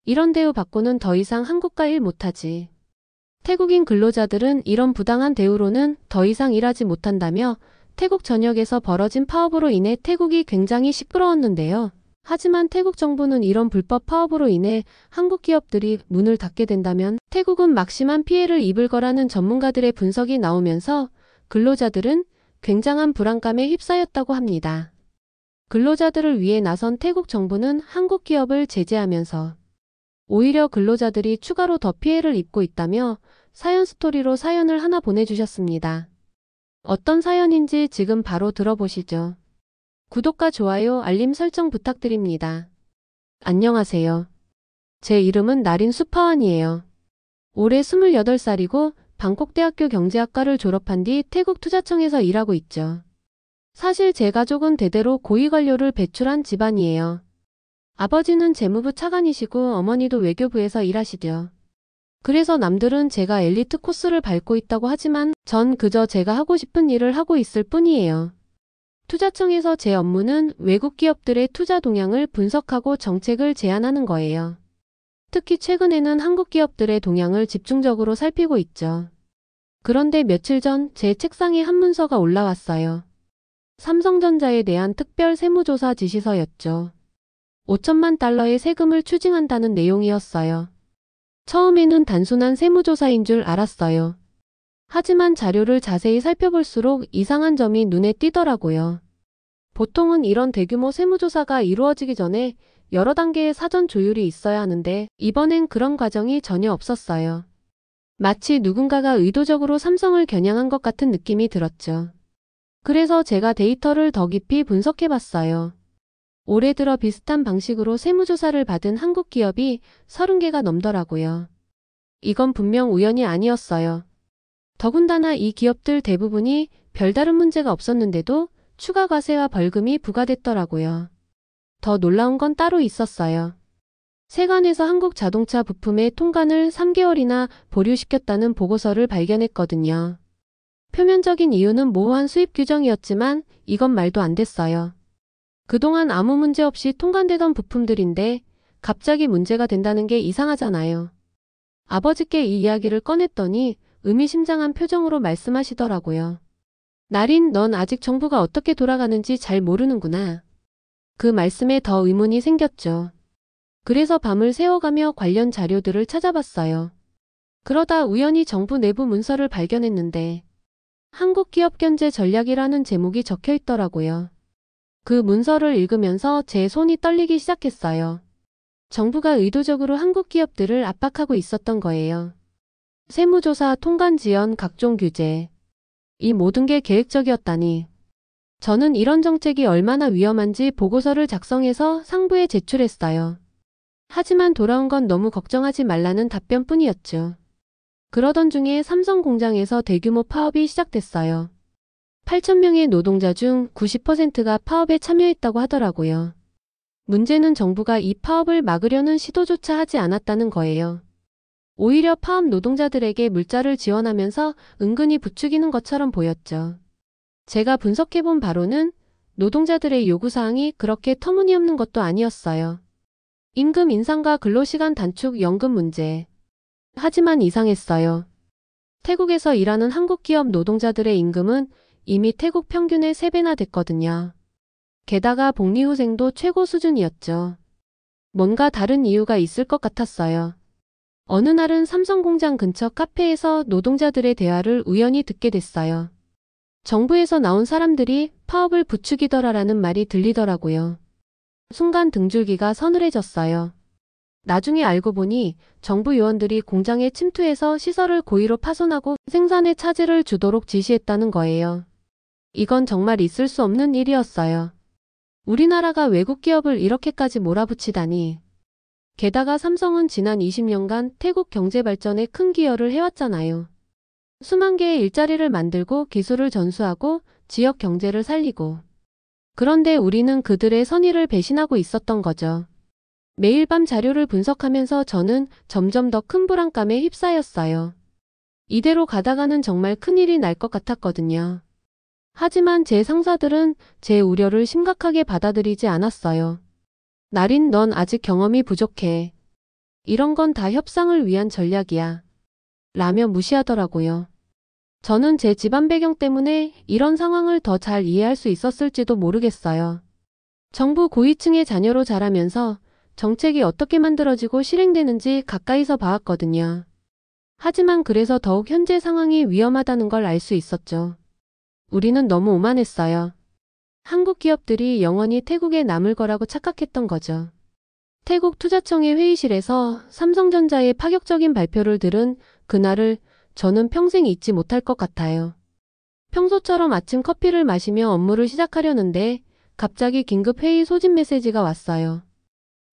이런 대우 받고는 더 이상 한국 가 일 못하지. 태국인 근로자들은 이런 부당한 대우로는 더 이상 일하지 못한다며 태국 전역에서 벌어진 파업으로 인해 태국이 굉장히 시끄러웠는데요. 하지만 태국 정부는 이런 불법 파업으로 인해 한국 기업들이 문을 닫게 된다면 태국은 막심한 피해를 입을 거라는 전문가들의 분석이 나오면서 근로자들은 굉장한 불안감에 휩싸였다고 합니다. 근로자들을 위해 나선 태국 정부는 한국 기업을 제재하면서 오히려 근로자들이 추가로 더 피해를 입고 있다며 사연 스토리로 사연을 하나 보내주셨습니다. 어떤 사연인지 지금 바로 들어보시죠. 구독과 좋아요, 알림 설정 부탁드립니다. 안녕하세요. 제 이름은 나린 수파원이에요. 올해 28살이고 방콕대학교 경제학과를 졸업한 뒤 태국 투자청에서 일하고 있죠. 사실 제 가족은 대대로 고위관료를 배출한 집안이에요. 아버지는 재무부 차관이시고 어머니도 외교부에서 일하시죠. 그래서 남들은 제가 엘리트 코스를 밟고 있다고 하지만 전 그저 제가 하고 싶은 일을 하고 있을 뿐이에요. 투자청에서 제 업무는 외국 기업들의 투자 동향을 분석하고 정책을 제안하는 거예요. 특히 최근에는 한국 기업들의 동향을 집중적으로 살피고 있죠. 그런데 며칠 전 제 책상에 한 문서가 올라왔어요. 삼성전자에 대한 특별 세무조사 지시서였죠. 5천만 달러의 세금을 추징한다는 내용이었어요. 처음에는 단순한 세무조사인 줄 알았어요. 하지만 자료를 자세히 살펴볼수록 이상한 점이 눈에 띄더라고요. 보통은 이런 대규모 세무조사가 이루어지기 전에 여러 단계의 사전 조율이 있어야 하는데 이번엔 그런 과정이 전혀 없었어요. 마치 누군가가 의도적으로 삼성을 겨냥한 것 같은 느낌이 들었죠. 그래서 제가 데이터를 더 깊이 분석해봤어요. 올해 들어 비슷한 방식으로 세무조사를 받은 한국 기업이 30개가 넘더라고요. 이건 분명 우연이 아니었어요. 더군다나 이 기업들 대부분이 별다른 문제가 없었는데도 추가 과세와 벌금이 부과됐더라고요. 더 놀라운 건 따로 있었어요. 세관에서 한국 자동차 부품의 통관을 3개월이나 보류시켰다는 보고서를 발견했거든요. 표면적인 이유는 모호한 수입 규정이었지만 이건 말도 안 됐어요. 그동안 아무 문제 없이 통관되던 부품들인데 갑자기 문제가 된다는 게 이상하잖아요. 아버지께 이 이야기를 꺼냈더니 의미심장한 표정으로 말씀하시더라고요. 나린, 넌 아직 정부가 어떻게 돌아가는지 잘 모르는구나. 그 말씀에 더 의문이 생겼죠. 그래서 밤을 새워가며 관련 자료들을 찾아봤어요. 그러다 우연히 정부 내부 문서를 발견했는데 한국기업견제 전략이라는 제목이 적혀 있더라고요. 그 문서를 읽으면서 제 손이 떨리기 시작했어요. 정부가 의도적으로 한국 기업들을 압박하고 있었던 거예요. 세무조사, 통관 지연, 각종 규제. 이 모든 게 계획적이었다니. 저는 이런 정책이 얼마나 위험한지 보고서를 작성해서 상부에 제출했어요. 하지만 돌아온 건 너무 걱정하지 말라는 답변뿐이었죠. 그러던 중에 삼성 공장에서 대규모 파업이 시작됐어요. 8,000명의 노동자 중 90%가 파업에 참여했다고 하더라고요. 문제는 정부가 이 파업을 막으려는 시도조차 하지 않았다는 거예요. 오히려 파업 노동자들에게 물자를 지원하면서 은근히 부추기는 것처럼 보였죠. 제가 분석해본 바로는 노동자들의 요구사항이 그렇게 터무니없는 것도 아니었어요. 임금 인상과 근로시간 단축, 연금 문제. 하지만 이상했어요. 태국에서 일하는 한국 기업 노동자들의 임금은 이미 태국 평균의 3배나 됐거든요. 게다가 복리후생도 최고 수준이었죠. 뭔가 다른 이유가 있을 것 같았어요. 어느 날은 삼성공장 근처 카페에서 노동자들의 대화를 우연히 듣게 됐어요. 정부에서 나온 사람들이 파업을 부추기더라라는 말이 들리더라고요. 순간 등줄기가 서늘해졌어요. 나중에 알고 보니 정부 요원들이 공장에 침투해서 시설을 고의로 파손하고 생산에 차질을 주도록 지시했다는 거예요. 이건 정말 있을 수 없는 일이었어요. 우리나라가 외국 기업을 이렇게까지 몰아붙이다니. 게다가 삼성은 지난 20년간 태국 경제 발전에 큰 기여를 해왔잖아요. 수만 개의 일자리를 만들고 기술을 전수하고 지역 경제를 살리고. 그런데 우리는 그들의 선의를 배신하고 있었던 거죠. 매일 밤 자료를 분석하면서 저는 점점 더 큰 불안감에 휩싸였어요. 이대로 가다가는 정말 큰일이 날 것 같았거든요. 하지만 제 상사들은 제 우려를 심각하게 받아들이지 않았어요. 나린, 넌 아직 경험이 부족해. 이런 건 다 협상을 위한 전략이야. 라며 무시하더라고요. 저는 제 집안 배경 때문에 이런 상황을 더 잘 이해할 수 있었을지도 모르겠어요. 정부 고위층의 자녀로 자라면서 정책이 어떻게 만들어지고 실행되는지 가까이서 봐왔거든요. 하지만 그래서 더욱 현재 상황이 위험하다는 걸 알 수 있었죠. 우리는 너무 오만했어요. 한국 기업들이 영원히 태국에 남을 거라고 착각했던 거죠. 태국 투자청의 회의실에서 삼성전자의 파격적인 발표를 들은 그날을 저는 평생 잊지 못할 것 같아요. 평소처럼 아침 커피를 마시며 업무를 시작하려는데 갑자기 긴급 회의 소집 메시지가 왔어요.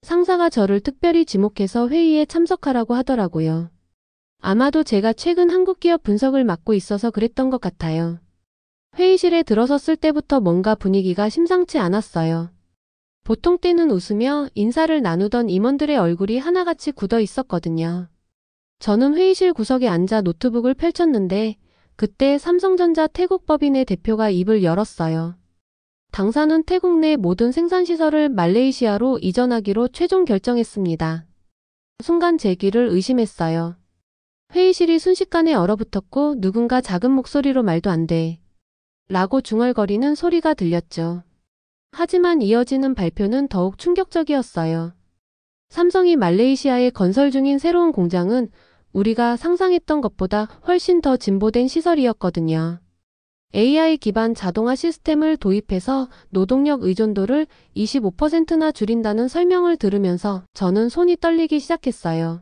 상사가 저를 특별히 지목해서 회의에 참석하라고 하더라고요. 아마도 제가 최근 한국 기업 분석을 맡고 있어서 그랬던 것 같아요. 회의실에 들어섰을 때부터 뭔가 분위기가 심상치 않았어요. 보통 때는 웃으며 인사를 나누던 임원들의 얼굴이 하나같이 굳어 있었거든요. 저는 회의실 구석에 앉아 노트북을 펼쳤는데 그때 삼성전자 태국법인의 대표가 입을 열었어요. 당사는 태국 내 모든 생산시설을 말레이시아로 이전하기로 최종 결정했습니다. 순간 제 귀를 의심했어요. 회의실이 순식간에 얼어붙었고 누군가 작은 목소리로 말도 안 돼. 라고 중얼거리는 소리가 들렸죠. 하지만 이어지는 발표는 더욱 충격적이었어요. 삼성이 말레이시아에 건설 중인 새로운 공장은 우리가 상상했던 것보다 훨씬 더 진보된 시설이었거든요. AI 기반 자동화 시스템을 도입해서 노동력 의존도를 25%나 줄인다는 설명을 들으면서 저는 손이 떨리기 시작했어요.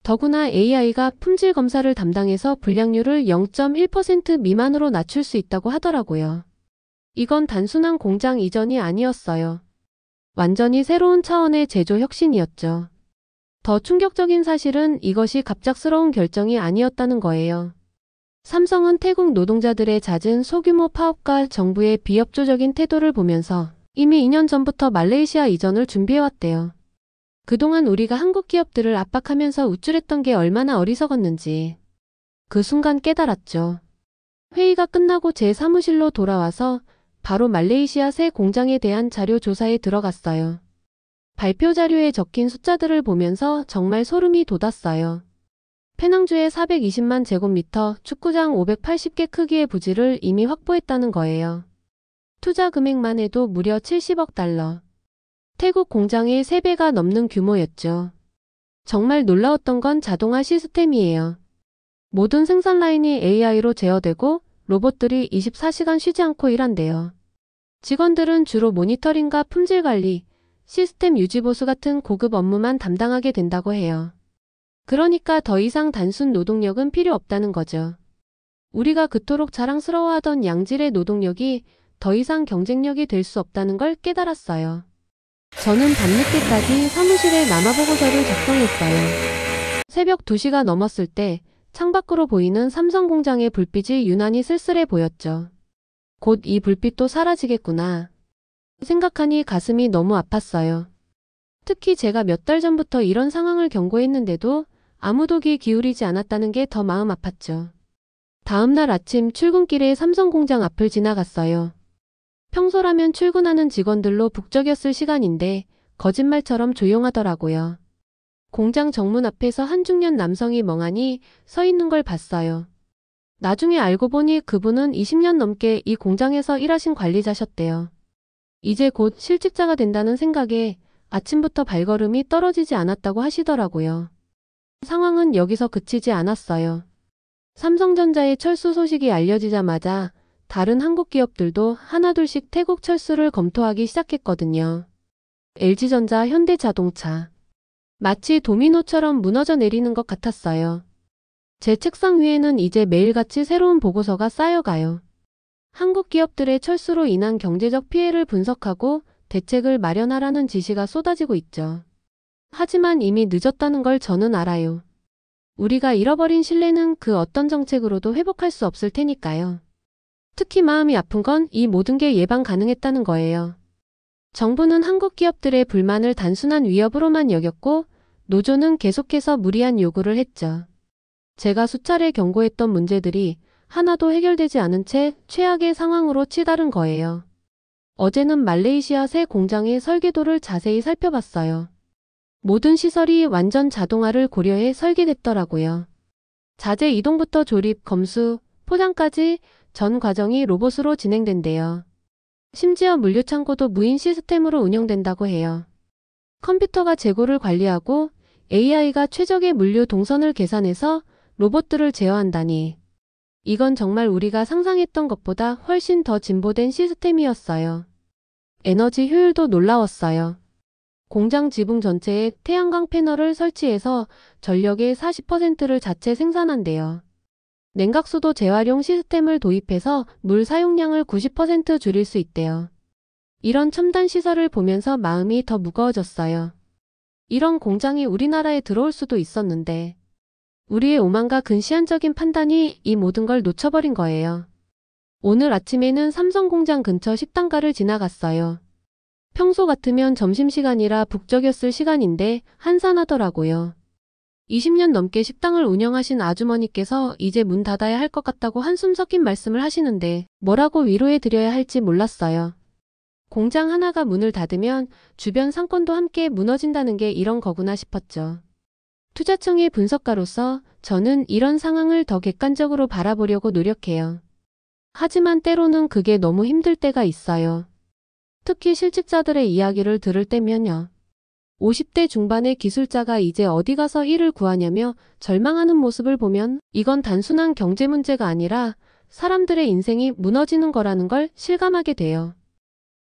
더구나 AI가 품질 검사를 담당해서 불량률을 0.1% 미만으로 낮출 수 있다고 하더라고요. 이건 단순한 공장 이전이 아니었어요. 완전히 새로운 차원의 제조 혁신이었죠. 더 충격적인 사실은 이것이 갑작스러운 결정이 아니었다는 거예요. 삼성은 태국 노동자들의 잦은 소규모 파업과 정부의 비협조적인 태도를 보면서 이미 2년 전부터 말레이시아 이전을 준비해왔대요. 그동안 우리가 한국 기업들을 압박하면서 우쭐했던 게 얼마나 어리석었는지 그 순간 깨달았죠. 회의가 끝나고 제 사무실로 돌아와서 바로 말레이시아 새 공장에 대한 자료 조사에 들어갔어요. 발표 자료에 적힌 숫자들을 보면서 정말 소름이 돋았어요. 페낭주에 420만 제곱미터, 축구장 580개 크기의 부지를 이미 확보했다는 거예요. 투자 금액만 해도 무려 70억 달러. 태국 공장의 3배가 넘는 규모였죠. 정말 놀라웠던 건 자동화 시스템이에요. 모든 생산 라인이 AI로 제어되고 로봇들이 24시간 쉬지 않고 일한대요. 직원들은 주로 모니터링과 품질 관리, 시스템 유지 보수 같은 고급 업무만 담당하게 된다고 해요. 그러니까 더 이상 단순 노동력은 필요 없다는 거죠. 우리가 그토록 자랑스러워하던 양질의 노동력이 더 이상 경쟁력이 될 수 없다는 걸 깨달았어요. 저는 밤늦게까지 사무실에 남아보고서를 작성했어요. 새벽 2시가 넘었을 때 창밖으로 보이는 삼성 공장의 불빛이 유난히 쓸쓸해 보였죠. 곧 이 불빛도 사라지겠구나 생각하니 가슴이 너무 아팠어요. 특히 제가 몇 달 전부터 이런 상황을 경고했는데도 아무도 귀 기울이지 않았다는 게 더 마음 아팠죠. 다음 날 아침 출근길에 삼성 공장 앞을 지나갔어요. 평소라면 출근하는 직원들로 북적였을 시간인데 거짓말처럼 조용하더라고요. 공장 정문 앞에서 한 중년 남성이 멍하니 서 있는 걸 봤어요. 나중에 알고 보니 그분은 20년 넘게 이 공장에서 일하신 관리자셨대요. 이제 곧 실직자가 된다는 생각에 아침부터 발걸음이 떨어지지 않았다고 하시더라고요. 상황은 여기서 그치지 않았어요. 삼성전자의 철수 소식이 알려지자마자 다른 한국 기업들도 하나둘씩 태국 철수를 검토하기 시작했거든요. LG전자, 현대자동차. 마치 도미노처럼 무너져 내리는 것 같았어요. 제 책상 위에는 이제 매일같이 새로운 보고서가 쌓여가요. 한국 기업들의 철수로 인한 경제적 피해를 분석하고 대책을 마련하라는 지시가 쏟아지고 있죠. 하지만 이미 늦었다는 걸 저는 알아요. 우리가 잃어버린 신뢰는 그 어떤 정책으로도 회복할 수 없을 테니까요. 특히 마음이 아픈 건 이 모든 게 예방 가능했다는 거예요. 정부는 한국 기업들의 불만을 단순한 위협으로만 여겼고 노조는 계속해서 무리한 요구를 했죠. 제가 수차례 경고했던 문제들이 하나도 해결되지 않은 채 최악의 상황으로 치달은 거예요. 어제는 말레이시아 새 공장의 설계도를 자세히 살펴봤어요. 모든 시설이 완전 자동화를 고려해 설계됐더라고요. 자재 이동부터 조립, 검수, 포장까지 전 과정이 로봇으로 진행된대요. 심지어 물류창고도 무인 시스템으로 운영된다고 해요. 컴퓨터가 재고를 관리하고 AI가 최적의 물류 동선을 계산해서 로봇들을 제어한다니. 이건 정말 우리가 상상했던 것보다 훨씬 더 진보된 시스템이었어요. 에너지 효율도 놀라웠어요. 공장 지붕 전체에 태양광 패널을 설치해서 전력의 40%를 자체 생산한대요. 냉각수도 재활용 시스템을 도입해서 물 사용량을 90% 줄일 수 있대요. 이런 첨단 시설을 보면서 마음이 더 무거워졌어요. 이런 공장이 우리나라에 들어올 수도 있었는데 우리의 오만과 근시안적인 판단이 이 모든 걸 놓쳐버린 거예요. 오늘 아침에는 삼성 공장 근처 식당가를 지나갔어요. 평소 같으면 점심시간이라 북적였을 시간인데 한산하더라고요. 20년 넘게 식당을 운영하신 아주머니께서 이제 문 닫아야 할 것 같다고 한숨 섞인 말씀을 하시는데 뭐라고 위로해 드려야 할지 몰랐어요. 공장 하나가 문을 닫으면 주변 상권도 함께 무너진다는 게 이런 거구나 싶었죠. 투자청의 분석가로서 저는 이런 상황을 더 객관적으로 바라보려고 노력해요. 하지만 때로는 그게 너무 힘들 때가 있어요. 특히 실직자들의 이야기를 들을 때면요. 50대 중반의 기술자가 이제 어디 가서 일을 구하냐며 절망하는 모습을 보면 이건 단순한 경제 문제가 아니라 사람들의 인생이 무너지는 거라는 걸 실감하게 돼요.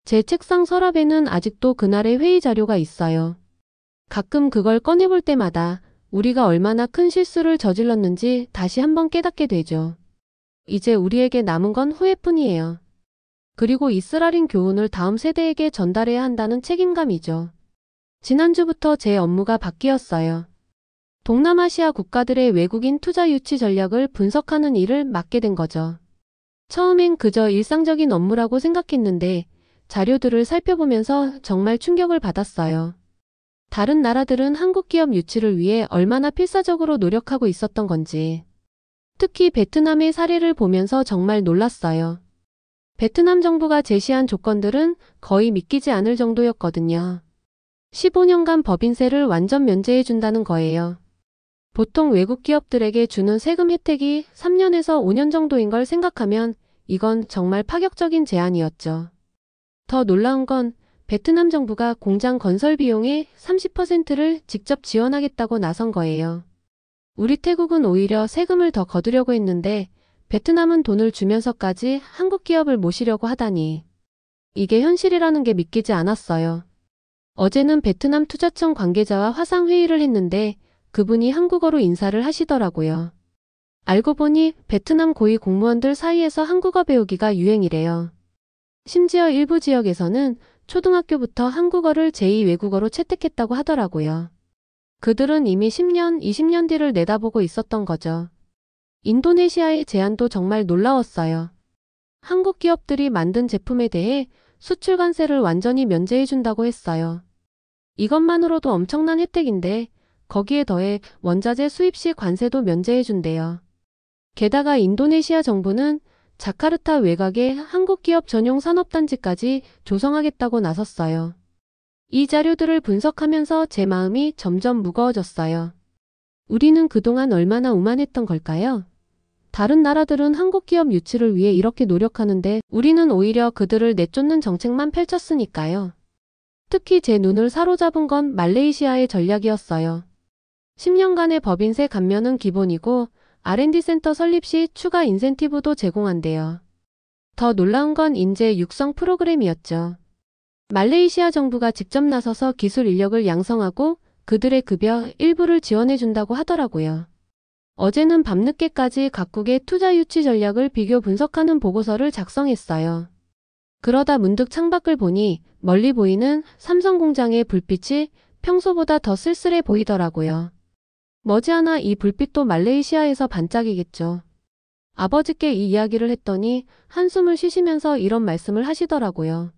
제 책상 서랍에는 아직도 그날의 회의 자료가 있어요. 가끔 그걸 꺼내볼 때마다 우리가 얼마나 큰 실수를 저질렀는지 다시 한번 깨닫게 되죠. 이제 우리에게 남은 건 후회뿐이에요. 그리고 이 쓰라린 교훈을 다음 세대에게 전달해야 한다는 책임감이죠. 지난주부터 제 업무가 바뀌었어요. 동남아시아 국가들의 외국인 투자 유치 전략을 분석하는 일을 맡게 된 거죠. 처음엔 그저 일상적인 업무라고 생각했는데 자료들을 살펴보면서 정말 충격을 받았어요. 다른 나라들은 한국 기업 유치를 위해 얼마나 필사적으로 노력하고 있었던 건지. 특히 베트남의 사례를 보면서 정말 놀랐어요. 베트남 정부가 제시한 조건들은 거의 믿기지 않을 정도였거든요. 15년간 법인세를 완전 면제해준다는 거예요. 보통 외국 기업들에게 주는 세금 혜택이 3년에서 5년 정도인 걸 생각하면 이건 정말 파격적인 제안이었죠. 더 놀라운 건 베트남 정부가 공장 건설 비용의 30%를 직접 지원하겠다고 나선 거예요. 우리 태국은 오히려 세금을 더 거두려고 했는데 베트남은 돈을 주면서까지 한국 기업을 모시려고 하다니. 이게 현실이라는 게 믿기지 않았어요. 어제는 베트남 투자청 관계자와 화상회의를 했는데 그분이 한국어로 인사를 하시더라고요. 알고 보니 베트남 고위 공무원들 사이에서 한국어 배우기가 유행이래요. 심지어 일부 지역에서는 초등학교부터 한국어를 제2 외국어로 채택했다고 하더라고요. 그들은 이미 10년, 20년 뒤를 내다보고 있었던 거죠. 인도네시아의 제안도 정말 놀라웠어요. 한국 기업들이 만든 제품에 대해 수출 관세를 완전히 면제해준다고 했어요. 이것만으로도 엄청난 혜택인데 거기에 더해 원자재 수입 시 관세도 면제해준대요. 게다가 인도네시아 정부는 자카르타 외곽에 한국 기업 전용 산업단지까지 조성하겠다고 나섰어요. 이 자료들을 분석하면서 제 마음이 점점 무거워졌어요. 우리는 그동안 얼마나 오만했던 걸까요? 다른 나라들은 한국 기업 유치를 위해 이렇게 노력하는데 우리는 오히려 그들을 내쫓는 정책만 펼쳤으니까요. 특히 제 눈을 사로잡은 건 말레이시아의 전략이었어요. 10년간의 법인세 감면은 기본이고 R&D 센터 설립 시 추가 인센티브도 제공한대요. 더 놀라운 건 인재 육성 프로그램이었죠. 말레이시아 정부가 직접 나서서 기술 인력을 양성하고 그들의 급여 일부를 지원해준다고 하더라고요. 어제는 밤늦게까지 각국의 투자 유치 전략을 비교 분석하는 보고서를 작성했어요. 그러다 문득 창밖을 보니 멀리 보이는 삼성 공장의 불빛이 평소보다 더 쓸쓸해 보이더라고요. 머지않아 이 불빛도 말레이시아에서 반짝이겠죠. 아버지께 이 이야기를 했더니 한숨을 쉬시면서 이런 말씀을 하시더라고요.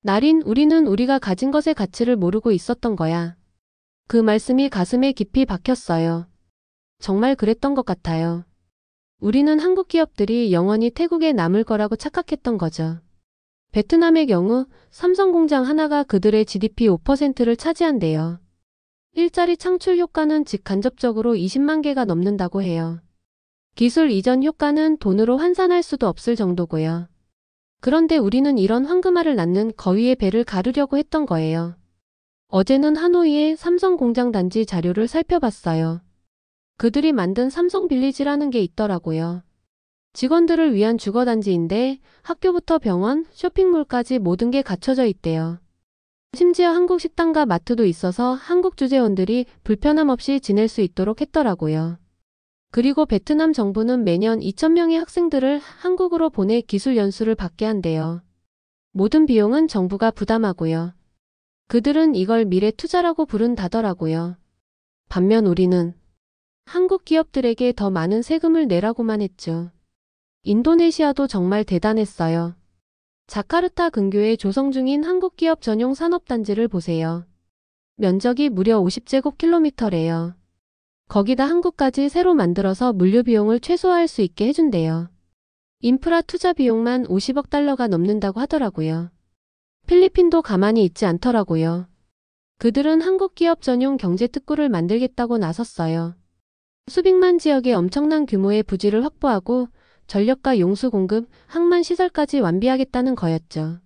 나린, 우리는 우리가 가진 것의 가치를 모르고 있었던 거야. 그 말씀이 가슴에 깊이 박혔어요. 정말 그랬던 것 같아요. 우리는 한국 기업들이 영원히 태국에 남을 거라고 착각했던 거죠. 베트남의 경우 삼성 공장 하나가 그들의 GDP 5%를 차지한대요. 일자리 창출 효과는 직간접적으로 20만 개가 넘는다고 해요. 기술 이전 효과는 돈으로 환산할 수도 없을 정도고요. 그런데 우리는 이런 황금알을 낳는 거위의 배를 가르려고 했던 거예요. 어제는 하노이의 삼성 공장 단지 자료를 살펴봤어요. 그들이 만든 삼성 빌리지라는 게 있더라고요. 직원들을 위한 주거단지인데 학교부터 병원, 쇼핑몰까지 모든 게 갖춰져 있대요. 심지어 한국 식당과 마트도 있어서 한국 주재원들이 불편함 없이 지낼 수 있도록 했더라고요. 그리고 베트남 정부는 매년 2,000명의 학생들을 한국으로 보내 기술 연수를 받게 한대요. 모든 비용은 정부가 부담하고요. 그들은 이걸 미래 투자라고 부른다더라고요. 반면 우리는 한국 기업들에게 더 많은 세금을 내라고만 했죠. 인도네시아도 정말 대단했어요. 자카르타 근교에 조성 중인 한국 기업 전용 산업단지를 보세요. 면적이 무려 50제곱킬로미터래요. 거기다 한국까지 새로 만들어서 물류 비용을 최소화할 수 있게 해준대요. 인프라 투자 비용만 50억 달러가 넘는다고 하더라고요. 필리핀도 가만히 있지 않더라고요. 그들은 한국 기업 전용 경제특구를 만들겠다고 나섰어요. 수백만 지역에 엄청난 규모의 부지를 확보하고 전력과 용수 공급, 항만 시설까지 완비하겠다는 거였죠.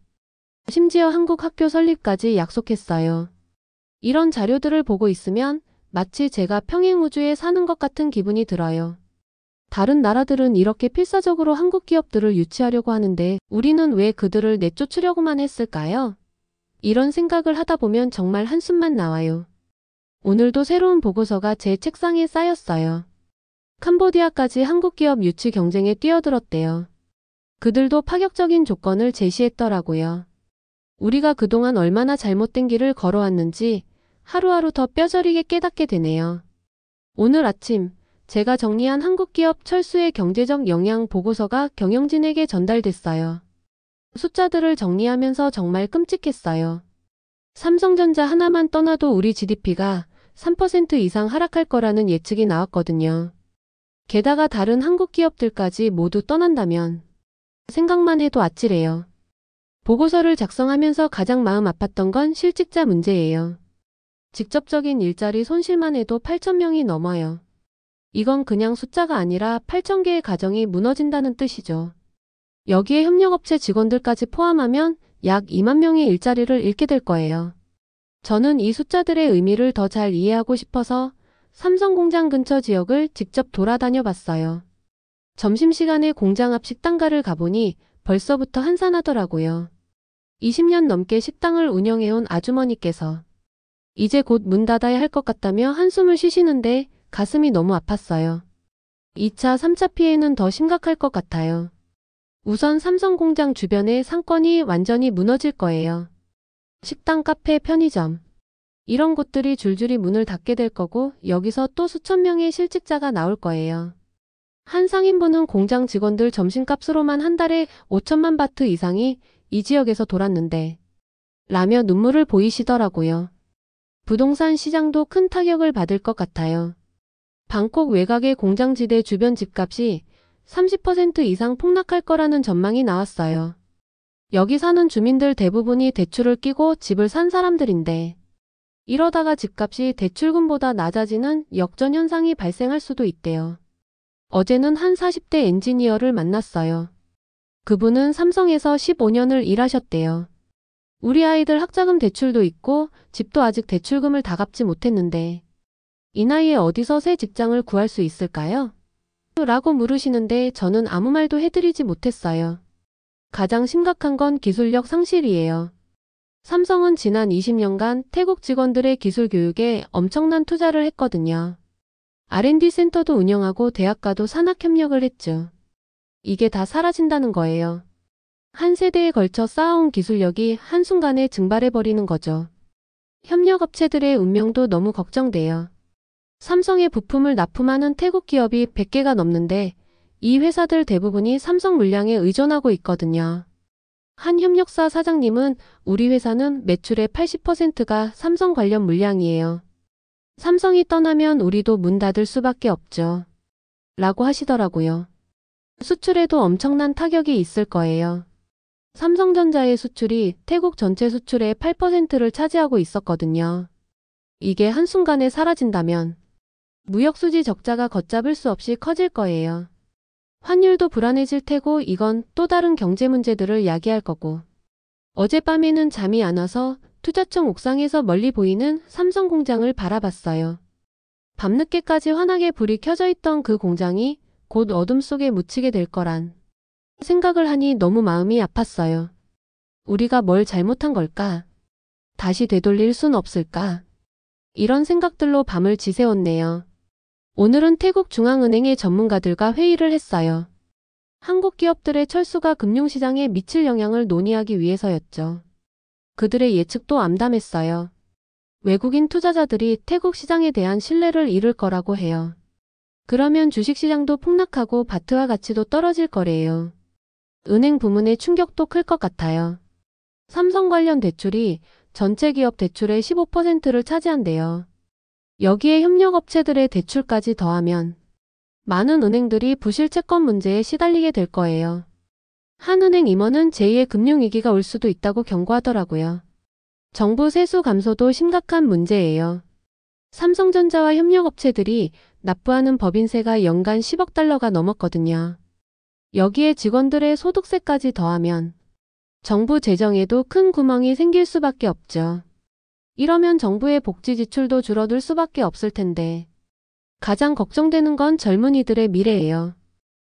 심지어 한국 학교 설립까지 약속했어요. 이런 자료들을 보고 있으면 마치 제가 평행우주에 사는 것 같은 기분이 들어요. 다른 나라들은 이렇게 필사적으로 한국 기업들을 유치하려고 하는데 우리는 왜 그들을 내쫓으려고만 했을까요? 이런 생각을 하다 보면 정말 한숨만 나와요. 오늘도 새로운 보고서가 제 책상에 쌓였어요. 캄보디아까지 한국 기업 유치 경쟁에 뛰어들었대요. 그들도 파격적인 조건을 제시했더라고요. 우리가 그동안 얼마나 잘못된 길을 걸어왔는지 하루하루 더 뼈저리게 깨닫게 되네요. 오늘 아침 제가 정리한 한국 기업 철수의 경제적 영향 보고서가 경영진에게 전달됐어요. 숫자들을 정리하면서 정말 끔찍했어요. 삼성전자 하나만 떠나도 우리 GDP가 3% 이상 하락할 거라는 예측이 나왔거든요. 게다가 다른 한국 기업들까지 모두 떠난다면 생각만 해도 아찔해요. 보고서를 작성하면서 가장 마음 아팠던 건 실직자 문제예요. 직접적인 일자리 손실만 해도 8,000명이 넘어요. 이건 그냥 숫자가 아니라 8,000개의 가정이 무너진다는 뜻이죠. 여기에 협력업체 직원들까지 포함하면 약 2만 명의 일자리를 잃게 될 거예요. 저는 이 숫자들의 의미를 더 잘 이해하고 싶어서 삼성 공장 근처 지역을 직접 돌아다녀 봤어요. 점심시간에 공장 앞 식당가를 가보니 벌써부터 한산하더라고요. 20년 넘게 식당을 운영해온 아주머니께서 이제 곧 문 닫아야 할 것 같다며 한숨을 쉬시는데 가슴이 너무 아팠어요. 2차, 3차 피해는 더 심각할 것 같아요. 우선 삼성 공장 주변의 상권이 완전히 무너질 거예요. 식당, 카페, 편의점 이런 곳들이 줄줄이 문을 닫게 될 거고 여기서 또 수천 명의 실직자가 나올 거예요. 한 상인분은 공장 직원들 점심값으로만 한 달에 5천만 바트 이상이 이 지역에서 돌았는데 라며 눈물을 보이시더라고요. 부동산 시장도 큰 타격을 받을 것 같아요. 방콕 외곽의 공장지대 주변 집값이 30% 이상 폭락할 거라는 전망이 나왔어요. 여기 사는 주민들 대부분이 대출을 끼고 집을 산 사람들인데 이러다가 집값이 대출금보다 낮아지는 역전현상이 발생할 수도 있대요. 어제는 한 40대 엔지니어를 만났어요. 그분은 삼성에서 15년을 일하셨대요. 우리 아이들 학자금 대출도 있고 집도 아직 대출금을 다 갚지 못했는데 이 나이에 어디서 새 직장을 구할 수 있을까요? 라고 물으시는데 저는 아무 말도 해드리지 못했어요. 가장 심각한 건 기술력 상실이에요. 삼성은 지난 20년간 태국 직원들의 기술 교육에 엄청난 투자를 했거든요. R&D 센터도 운영하고 대학과도 산학협력을 했죠. 이게 다 사라진다는 거예요. 한 세대에 걸쳐 쌓아온 기술력이 한순간에 증발해버리는 거죠. 협력업체들의 운명도 너무 걱정돼요. 삼성의 부품을 납품하는 태국 기업이 100개가 넘는데 이 회사들 대부분이 삼성 물량에 의존하고 있거든요. 한 협력사 사장님은 우리 회사는 매출의 80%가 삼성 관련 물량이에요. 삼성이 떠나면 우리도 문 닫을 수밖에 없죠. 라고 하시더라고요. 수출에도 엄청난 타격이 있을 거예요. 삼성전자의 수출이 태국 전체 수출의 8%를 차지하고 있었거든요. 이게 한순간에 사라진다면 무역수지 적자가 걷잡을 수 없이 커질 거예요. 환율도 불안해질 테고 이건 또 다른 경제 문제들을 야기할 거고. 어젯밤에는 잠이 안 와서 투자청 옥상에서 멀리 보이는 삼성 공장을 바라봤어요. 밤늦게까지 환하게 불이 켜져 있던 그 공장이 곧 어둠 속에 묻히게 될 거란 생각을 하니 너무 마음이 아팠어요. 우리가 뭘 잘못한 걸까? 다시 되돌릴 순 없을까? 이런 생각들로 밤을 지새웠네요. 오늘은 태국 중앙은행의 전문가들과 회의를 했어요. 한국 기업들의 철수가 금융시장에 미칠 영향을 논의하기 위해서였죠. 그들의 예측도 암담했어요. 외국인 투자자들이 태국 시장에 대한 신뢰를 잃을 거라고 해요. 그러면 주식시장도 폭락하고 바트와 가치도 떨어질 거래요. 은행 부문의 충격도 클 것 같아요. 삼성 관련 대출이 전체 기업 대출의 15%를 차지한대요. 여기에 협력업체들의 대출까지 더하면 많은 은행들이 부실 채권 문제에 시달리게 될 거예요. 한 은행 임원은 제2의 금융위기가 올 수도 있다고 경고하더라고요. 정부 세수 감소도 심각한 문제예요. 삼성전자와 협력업체들이 납부하는 법인세가 연간 10억 달러가 넘었거든요. 여기에 직원들의 소득세까지 더하면 정부 재정에도 큰 구멍이 생길 수밖에 없죠. 이러면 정부의 복지 지출도 줄어들 수밖에 없을 텐데 가장 걱정되는 건 젊은이들의 미래예요.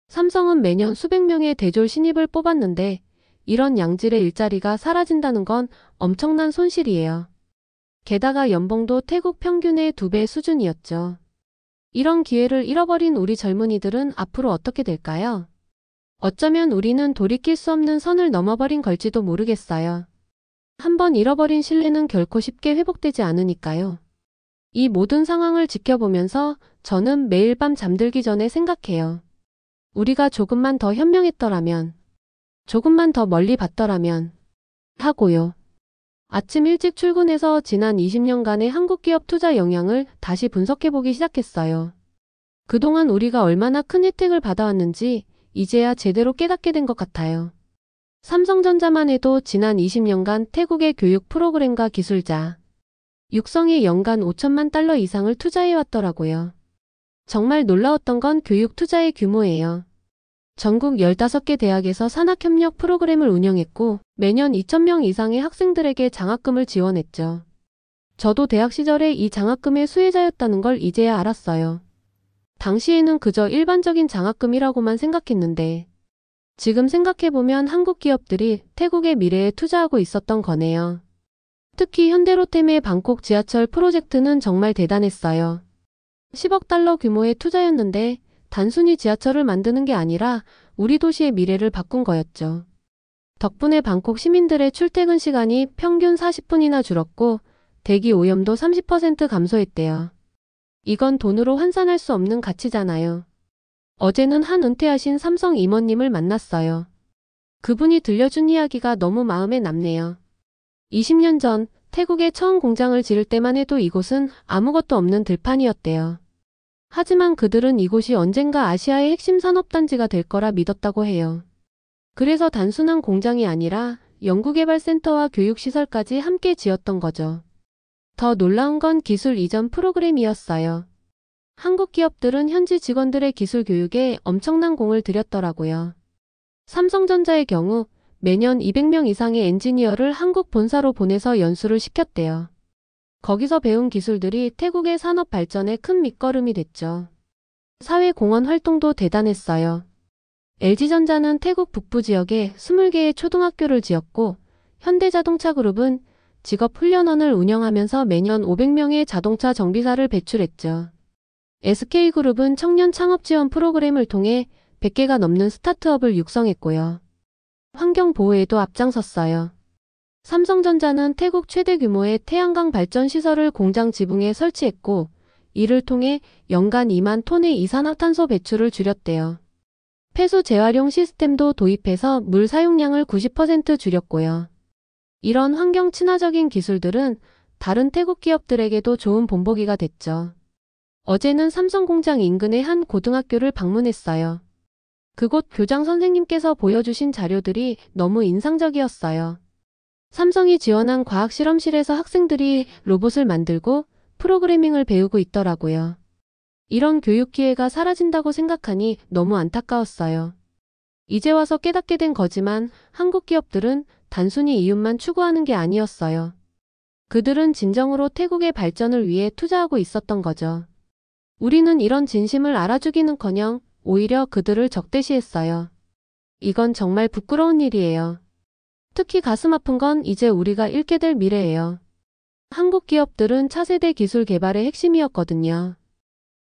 삼성은 매년 수백 명의 대졸 신입을 뽑았는데 이런 양질의 일자리가 사라진다는 건 엄청난 손실이에요. 게다가 연봉도 태국 평균의 2배 수준이었죠. 이런 기회를 잃어버린 우리 젊은이들은 앞으로 어떻게 될까요? 어쩌면 우리는 돌이킬 수 없는 선을 넘어버린 걸지도 모르겠어요. 한번 잃어버린 신뢰는 결코 쉽게 회복되지 않으니까요. 이 모든 상황을 지켜보면서 저는 매일 밤 잠들기 전에 생각해요. 우리가 조금만 더 현명했더라면, 조금만 더 멀리 봤더라면 하고요. 아침 일찍 출근해서 지난 20년간의 한국 기업 투자 영향을 다시 분석해보기 시작했어요. 그동안 우리가 얼마나 큰 혜택을 받아왔는지 이제야 제대로 깨닫게 된 것 같아요. 삼성전자만 해도 지난 20년간 태국의 교육 프로그램과 기술자, 육성에 연간 5천만 달러 이상을 투자해왔더라고요. 정말 놀라웠던 건 교육 투자의 규모예요. 전국 15개 대학에서 산학협력 프로그램을 운영했고 매년 2,000명 이상의 학생들에게 장학금을 지원했죠. 저도 대학 시절에 이 장학금의 수혜자였다는 걸 이제야 알았어요. 당시에는 그저 일반적인 장학금이라고만 생각했는데 지금 생각해보면 한국 기업들이 태국의 미래에 투자하고 있었던 거네요. 특히 현대로템의 방콕 지하철 프로젝트는 정말 대단했어요. 10억 달러 규모의 투자였는데 단순히 지하철을 만드는 게 아니라 우리 도시의 미래를 바꾼 거였죠. 덕분에 방콕 시민들의 출퇴근 시간이 평균 40분이나 줄었고 대기 오염도 30% 감소했대요. 이건 돈으로 환산할 수 없는 가치잖아요. 어제는 한 은퇴하신 삼성 임원님을 만났어요. 그분이 들려준 이야기가 너무 마음에 남네요. 20년 전 태국에 처음 공장을 지을 때만 해도 이곳은 아무것도 없는 들판이었대요. 하지만 그들은 이곳이 언젠가 아시아의 핵심 산업단지가 될 거라 믿었다고 해요. 그래서 단순한 공장이 아니라 연구개발센터와 교육시설까지 함께 지었던 거죠. 더 놀라운 건 기술 이전 프로그램이었어요. 한국 기업들은 현지 직원들의 기술 교육에 엄청난 공을 들였더라고요. 삼성전자의 경우 매년 200명 이상의 엔지니어를 한국 본사로 보내서 연수를 시켰대요. 거기서 배운 기술들이 태국의 산업 발전에 큰 밑거름이 됐죠. 사회공헌 활동도 대단했어요. LG전자는 태국 북부 지역에 20개의 초등학교를 지었고 현대자동차그룹은 직업훈련원을 운영하면서 매년 500명의 자동차 정비사를 배출했죠. SK그룹은 청년 창업 지원 프로그램을 통해 100개가 넘는 스타트업을 육성했고요. 환경보호에도 앞장섰어요. 삼성전자는 태국 최대 규모의 태양광 발전 시설을 공장 지붕에 설치했고 이를 통해 연간 2만 톤의 이산화탄소 배출을 줄였대요. 폐수 재활용 시스템도 도입해서 물 사용량을 90% 줄였고요. 이런 환경 친화적인 기술들은 다른 태국 기업들에게도 좋은 본보기가 됐죠. 어제는 삼성 공장 인근의 한 고등학교를 방문했어요. 그곳 교장 선생님께서 보여주신 자료들이 너무 인상적이었어요. 삼성이 지원한 과학 실험실에서 학생들이 로봇을 만들고 프로그래밍을 배우고 있더라고요. 이런 교육 기회가 사라진다고 생각하니 너무 안타까웠어요. 이제 와서 깨닫게 된 거지만 한국 기업들은 단순히 이윤만 추구하는 게 아니었어요. 그들은 진정으로 태국의 발전을 위해 투자하고 있었던 거죠. 우리는 이런 진심을 알아주기는커녕 오히려 그들을 적대시했어요. 이건 정말 부끄러운 일이에요. 특히 가슴 아픈 건 이제 우리가 잃게 될 미래예요. 한국 기업들은 차세대 기술 개발의 핵심이었거든요.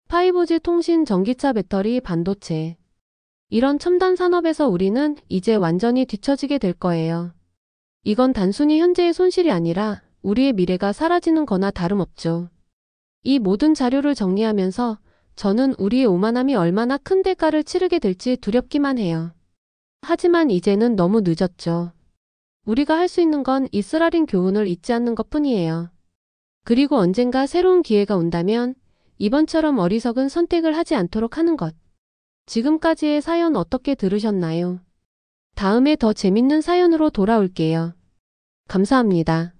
5G 통신, 전기차, 배터리, 반도체. 이런 첨단 산업에서 우리는 이제 완전히 뒤처지게 될 거예요. 이건 단순히 현재의 손실이 아니라 우리의 미래가 사라지는 거나 다름없죠. 이 모든 자료를 정리하면서 저는 우리의 오만함이 얼마나 큰 대가를 치르게 될지 두렵기만 해요. 하지만 이제는 너무 늦었죠. 우리가 할 수 있는 건 이 쓰라린 교훈을 잊지 않는 것뿐이에요. 그리고 언젠가 새로운 기회가 온다면 이번처럼 어리석은 선택을 하지 않도록 하는 것. 지금까지의 사연 어떻게 들으셨나요? 다음에 더 재밌는 사연으로 돌아올게요. 감사합니다.